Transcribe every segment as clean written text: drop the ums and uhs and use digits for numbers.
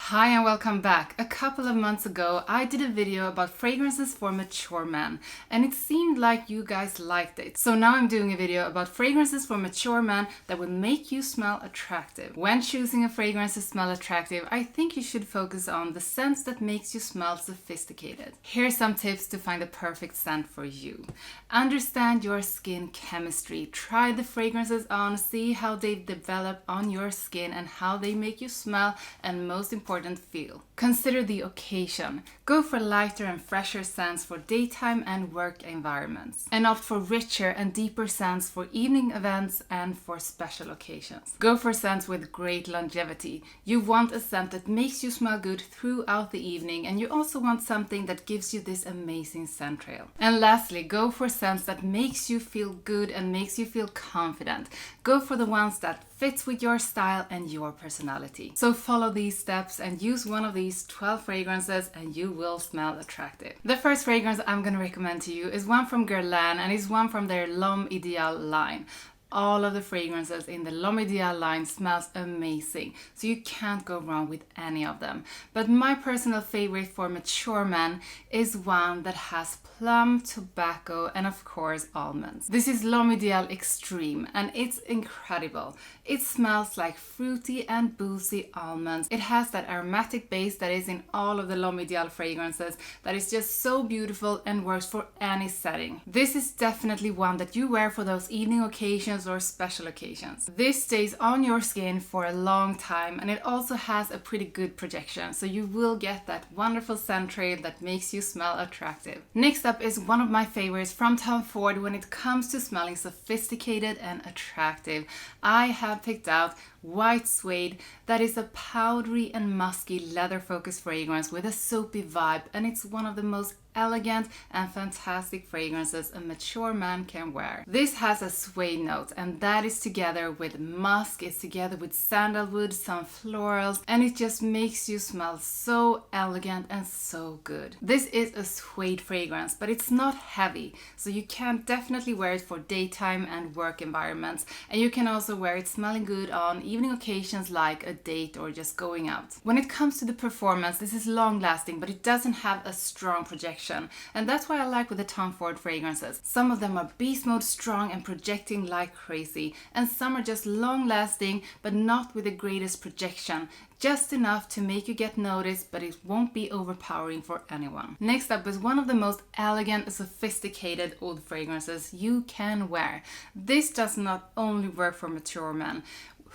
Hi and welcome back. A couple of months ago I did a video about fragrances for mature men and it seemed like you guys liked it. So now I'm doing a video about fragrances for mature men that will make you smell attractive. When choosing a fragrance to smell attractive, I think you should focus on the scent that makes you smell sophisticated. Here's some tips to find the perfect scent for you. Understand your skin chemistry. Try the fragrances on, see how they develop on your skin and how they make you smell, and most important, feel. Consider the occasion. Go for lighter and fresher scents for daytime and work environments. And opt for richer and deeper scents for evening events and for special occasions. Go for scents with great longevity. You want a scent that makes you smell good throughout the evening, and you also want something that gives you this amazing scent trail. And lastly, go for scents that makes you feel good and makes you feel confident. Go for the ones that fits with your style and your personality. So follow these steps and use one of these 12 fragrances and you will smell attractive. The first fragrance I'm gonna recommend to you is one from Guerlain, and it's one from their L'Homme Ideal line. All of the fragrances in the L'Homme Ideal line smells amazing, so you can't go wrong with any of them. But my personal favorite for mature men is one that has plum, tobacco, and of course almonds. This is Lomel Extreme and it's incredible. It smells like fruity and boozy almonds. It has that aromatic base that is in all of the L'Homme Ideal fragrances that is just so beautiful and works for any setting. This is definitely one that you wear for those evening occasions or special occasions. This stays on your skin for a long time, and it also has a pretty good projection, so you will get that wonderful scent trail that makes you smell attractive. Next up is one of my favorites from Tom Ford when it comes to smelling sophisticated and attractive. I have picked out White Suede. That is a powdery and musky leather focused fragrance with a soapy vibe, and it's one of the most elegant and fantastic fragrances a mature man can wear. This has a suede note, and that is together with musk, it's together with sandalwood, some florals, and it just makes you smell so elegant and so good. This is a suede fragrance, but it's not heavy, so you can definitely wear it for daytime and work environments, and you can also wear it smelling good on evening occasions like a date or just going out. When it comes to the performance, this is long lasting, but it doesn't have a strong projection. And that's what I like with the Tom Ford fragrances. Some of them are beast mode strong and projecting like crazy, and some are just long lasting but not with the greatest projection. Just enough to make you get noticed, but it won't be overpowering for anyone. Next up is one of the most elegant and sophisticated oud fragrances you can wear. This does not only work for mature men.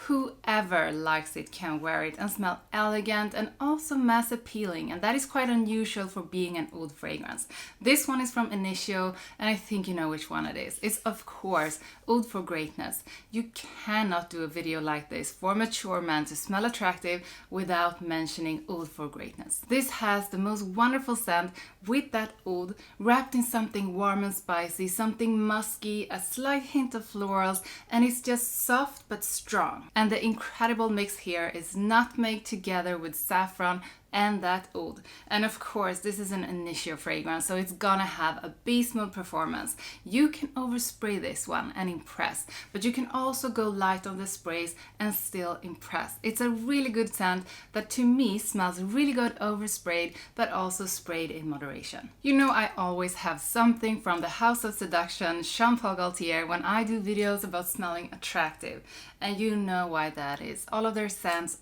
Whoever likes it can wear it and smell elegant and also mass appealing, and that is quite unusual for being an oud fragrance. This one is from Initio, and I think you know which one it is. It's of course Oud for Greatness. You cannot do a video like this for mature men to smell attractive without mentioning Oud for Greatness. This has the most wonderful scent with that oud wrapped in something warm and spicy, something musky, a slight hint of florals, and it's just soft but strong. And the incredible mix here is nutmeg together with saffron and that oud. And of course, this is an Initio fragrance, so it's gonna have a beast mode performance. You can overspray this one and impress, but you can also go light on the sprays and still impress. It's a really good scent that to me smells really good oversprayed, but also sprayed in moderation. You know, I always have something from the House of Seduction, Jean Paul Gaultier, when I do videos about smelling attractive. And you know why that is. All of their scents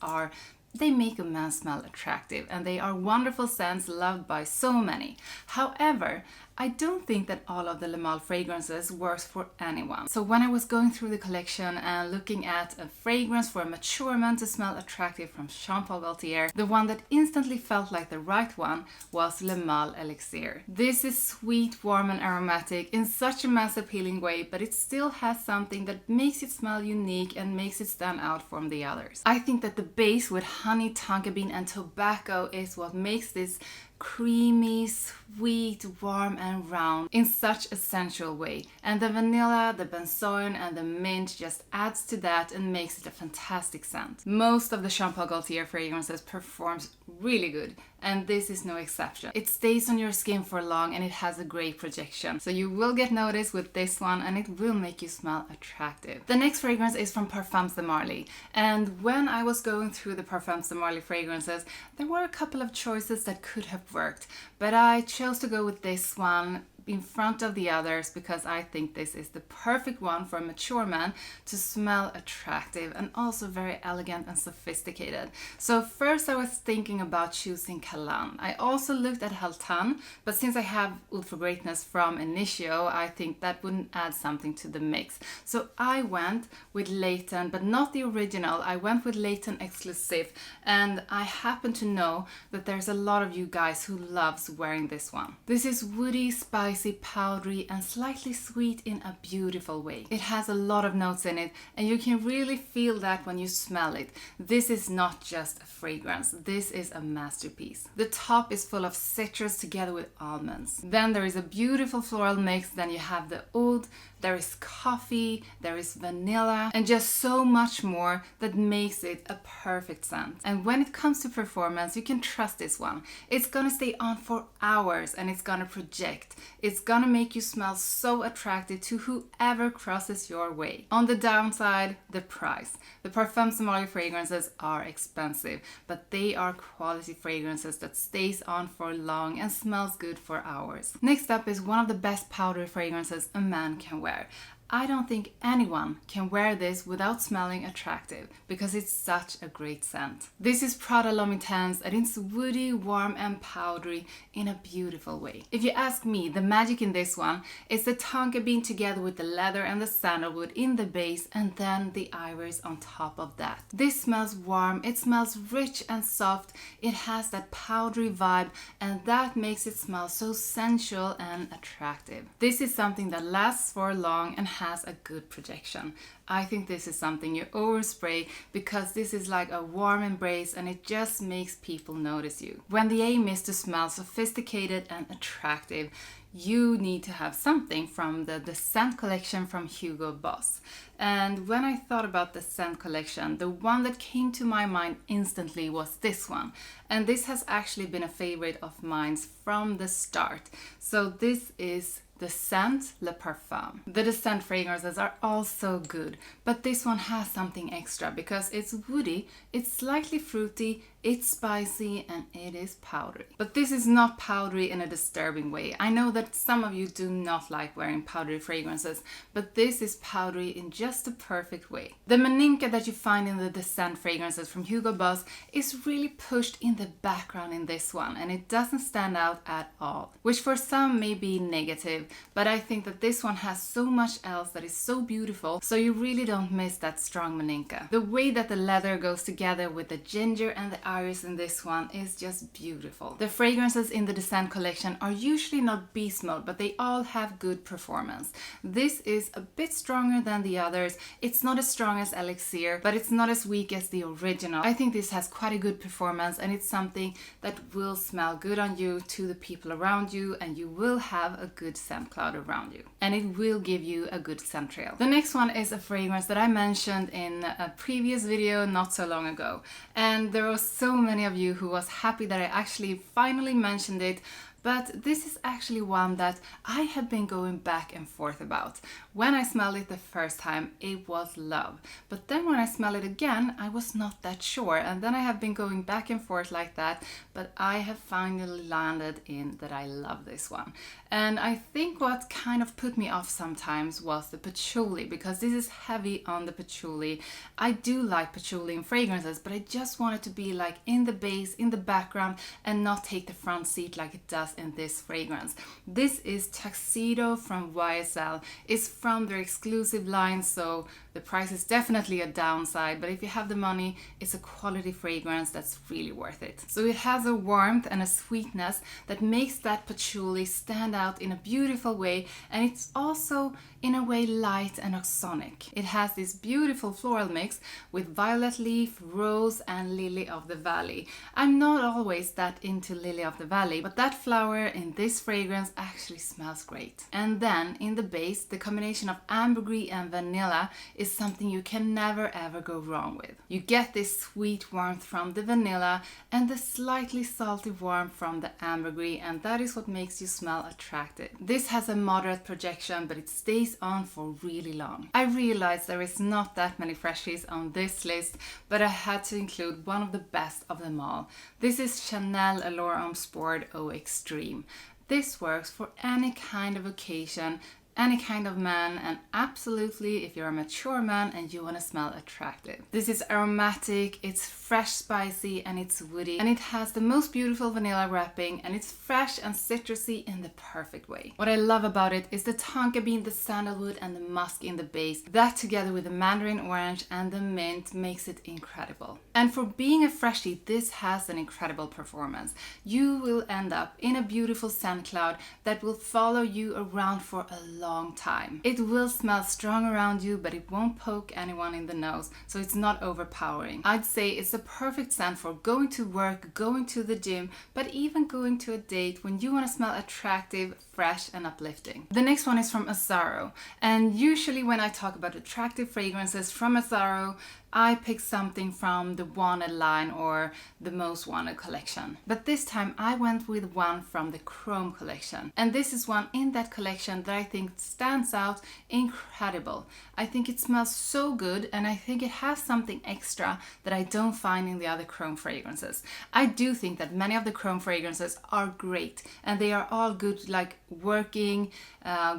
they make a man smell attractive, and they are wonderful scents loved by so many. However, I don't think that all of the Le Male fragrances works for anyone. So when I was going through the collection and looking at a fragrance for a mature man to smell attractive from Jean Paul Gaultier, the one that instantly felt like the right one was Lomel Extreme. This is sweet, warm and aromatic in such a mass appealing way, but it still has something that makes it smell unique and makes it stand out from the others. I think that the base with honey, tonka bean and tobacco is what makes this creamy, sweet, warm and round in such a sensual way. And the vanilla, the benzoin and the mint just adds to that and makes it a fantastic scent. Most of the Jean Paul Gaultier fragrances performs really good, and this is no exception. It stays on your skin for long and it has a great projection. So you will get noticed with this one and it will make you smell attractive. The next fragrance is from Parfums de Marley. And when I was going through the Parfums de Marley fragrances, there were a couple of choices that could have worked, but I chose to go with this one in front of the others because I think this is the perfect one for a mature man to smell attractive and also very elegant and sophisticated. So first I was thinking about choosing Guerlain. I also looked at Haltan, but since I have Oud for Greatness from Initio, I think that wouldn't add something to the mix. So I went with Leighton, but not the original. I went with Leighton Exclusive, and I happen to know that there's a lot of you guys who loves wearing this one. This is woody, spicy, powdery and slightly sweet in a beautiful way. It has a lot of notes in it and you can really feel that when you smell it. This is not just a fragrance, this is a masterpiece. The top is full of citrus together with almonds. Then there is a beautiful floral mix, then you have the oud, there is coffee, there is vanilla and just so much more that makes it a perfect scent. And when it comes to performance, you can trust this one. It's gonna stay on for hours and it's gonna project. It's gonna make you smell so attractive to whoever crosses your way. On the downside, the price. The Parfums de Marley fragrances are expensive, but they are quality fragrances that stays on for long and smells good for hours. Next up is one of the best powder fragrances a man can wear. I don't think anyone can wear this without smelling attractive because it's such a great scent. This is Prada L'Homme Intense and it's woody, warm and powdery in a beautiful way. If you ask me, the magic in this one is the tonka bean together with the leather and the sandalwood in the base and then the iris on top of that. This smells warm, it smells rich and soft, it has that powdery vibe and that makes it smell so sensual and attractive. This is something that lasts for long and has a good projection. I think this is something you overspray because this is like a warm embrace and it just makes people notice you. When the aim is to smell sophisticated and attractive, you need to have something from the scent collection from Hugo Boss. And when I thought about the scent collection, the one that came to my mind instantly was this one. And this has actually been a favorite of mine from the start. So this is the scent Le Parfum. The Descent fragrances are also good, but this one has something extra because it's woody, it's slightly fruity, it's spicy and it is powdery. But this is not powdery in a disturbing way. I know that some of you do not like wearing powdery fragrances, but this is powdery in just the perfect way. The Maninka that you find in the Descent fragrances from Hugo Boss is really pushed in the background in this one and it doesn't stand out at all, which for some may be negative, but I think that this one has so much else that is so beautiful, so you really don't miss that strong Maninka. The way that the leather goes together with the ginger and the iris in this one is just beautiful. The fragrances in the Descent collection are usually not beast mode, but they all have good performance. This is a bit stronger than the others. It's not as strong as Elixir, but it's not as weak as the original. I think this has quite a good performance and it's something that will smell good on you, to the people around you, and you will have a good scent cloud around you. And it will give you a good scent trail. The next one is a fragrance that I mentioned in a previous video not so long ago. And there was so many of you who was happy that I actually finally mentioned it, but this is actually one that I have been going back and forth about. When I smelled it the first time, it was love. But then when I smell it again, I was not that sure. And then I have been going back and forth like that, but I have finally landed in that I love this one. And I think what kind of put me off sometimes was the patchouli, because this is heavy on the patchouli. I do like patchouli in fragrances, but I just want it to be like in the base, in the background, and not take the front seat like it does in this fragrance. This is Tuxedo from YSL. It's from their exclusive line, so The price is definitely a downside, but if you have the money, it's a quality fragrance that's really worth it. So it has a warmth and a sweetness that makes that patchouli stand out in a beautiful way, and it's also in a way light and oxonic. It has this beautiful floral mix with violet leaf, rose and lily of the valley. I'm not always that into lily of the valley, but that flower in this fragrance actually smells great. And then in the base, the combination of ambergris and vanilla is something you can never ever go wrong with. You get this sweet warmth from the vanilla and the slightly salty warmth from the ambergris, and that is what makes you smell attractive. This has a moderate projection, but it stays on for really long. I realize there is not that many freshies on this list, but I had to include one of the best of them all. This is Chanel Allure Homme Sport Eau Extreme. This works for any kind of occasion, any kind of man, and absolutely if you're a mature man and you want to smell attractive. This is aromatic, it's fresh, spicy, and it's woody, and it has the most beautiful vanilla wrapping, and it's fresh and citrusy in the perfect way. What I love about it is the tonka bean, the sandalwood, and the musk in the base. That together with the mandarin orange and the mint makes it incredible. And for being a freshie, this has an incredible performance. You will end up in a beautiful scent cloud that will follow you around for a long time. It will smell strong around you, but it won't poke anyone in the nose, so it's not overpowering. I'd say it's a perfect scent for going to work, going to the gym, but even going to a date when you want to smell attractive, fresh and uplifting. The next one is from Aaro, and usually when I talk about attractive fragrances from Aaro, I pick something from the Wanted line or the Most Wanted collection. But this time I went with one from the Chrome collection. And this is one in that collection that I think stands out incredible. I think it smells so good, and I think it has something extra that I don't find in the other Chrome fragrances. I do think that many of the Chrome fragrances are great, and they are all good like working,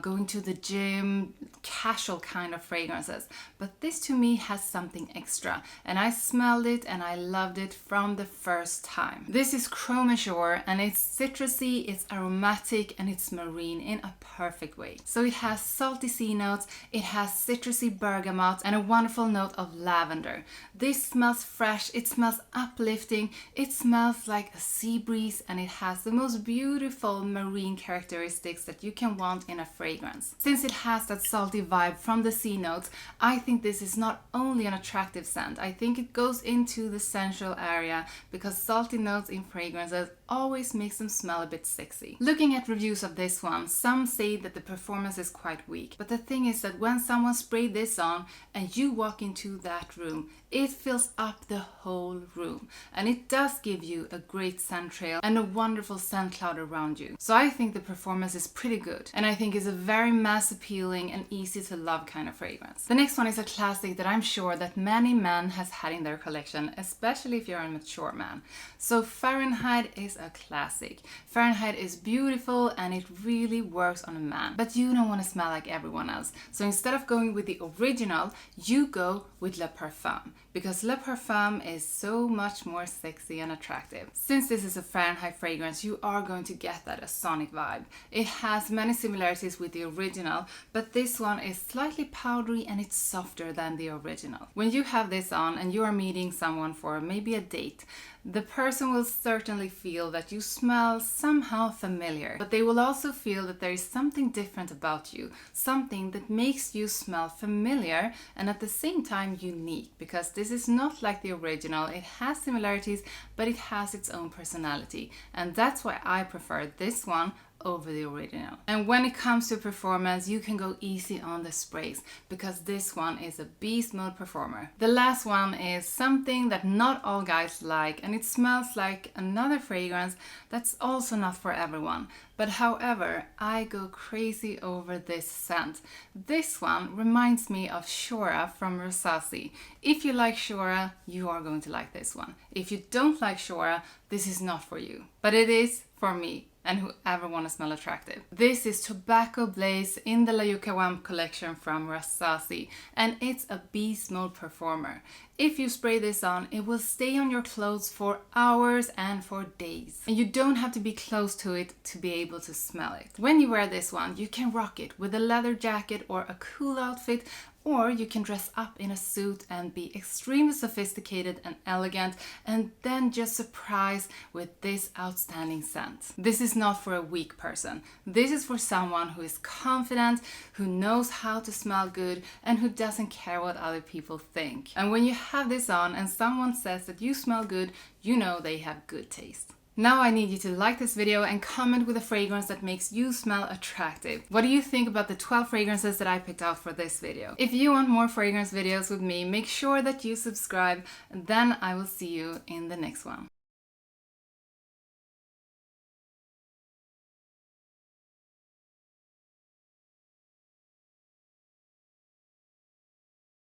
going to the gym, casual kind of fragrances. But this to me has something extra, and I smelled it and I loved it from the first time. This is Chrome Azure, and it's citrusy, it's aromatic, and it's marine in a perfect way. So it has salty sea notes, it has citrusy bergamot, and a wonderful note of lavender. This smells fresh, it smells uplifting, it smells like a sea breeze, and it has the most beautiful marine characteristics that you can want in a fragrance. Since it has that salty vibe from the sea notes, I think this is not only an attractive scent, I think it goes into the sensual area, because salty notes in fragrances always makes them smell a bit sexy. Looking at reviews of this one, some say that the performance is quite weak, but the thing is that when someone sprayed this on and you walk into that room, it fills up the whole room, and it does give you a great scent trail and a wonderful scent cloud around you. So I think the performance is pretty good, and I think it's a very mass appealing and easy to love kind of fragrance. The next one is a classic that I'm sure that many men has had in their collection, especially if you're a mature man. So Fahrenheit is a classic. Fahrenheit is beautiful and it really works on a man, but you don't want to smell like everyone else. So instead of going with the original, you go with Le Parfum, because Le Parfum is so much more sexy and attractive. Since this is a Fahrenheit fragrance, you are going to get that sonic vibe. It has many similarities with the original, but this one is slightly powdery and it's softer than the original. When you have this on and you are meeting someone for maybe a date, the person will certainly feel that you smell somehow familiar, but they will also feel that there is something different about you, something that makes you smell familiar and at the same time unique, because this is not like the original. It has similarities, but it has its own personality, and that's why I prefer this one over the original. And when it comes to performance, you can go easy on the sprays, because this one is a beast mode performer. The last one is something that not all guys like, and it smells like another fragrance that's also not for everyone. But however, I go crazy over this scent. This one reminds me of Shora from Rosasi. If you like Shora, you are going to like this one. If you don't like Shora, this is not for you. But it is for me and whoever want to smell attractive. This is Tobacco Blaze in the La Yucawam collection from Rosasi, and it's a beast mode performer. If you spray this on, it will stay on your clothes for hours and for days. And you don't have to be close to it to be able to smell it. When you wear this one, you can rock it with a leather jacket or a cool outfit, Or you can dress up in a suit and be extremely sophisticated and elegant and then just surprise with this outstanding scent. This is not for a weak person. This is for someone who is confident, who knows how to smell good and who doesn't care what other people think. And when you have this on and someone says that you smell good, you know they have good taste. Now I need you to like this video and comment with a fragrance that makes you smell attractive. What do you think about the 12 fragrances that I picked out for this video? If you want more fragrance videos with me, make sure that you subscribe, and then I will see you in the next one.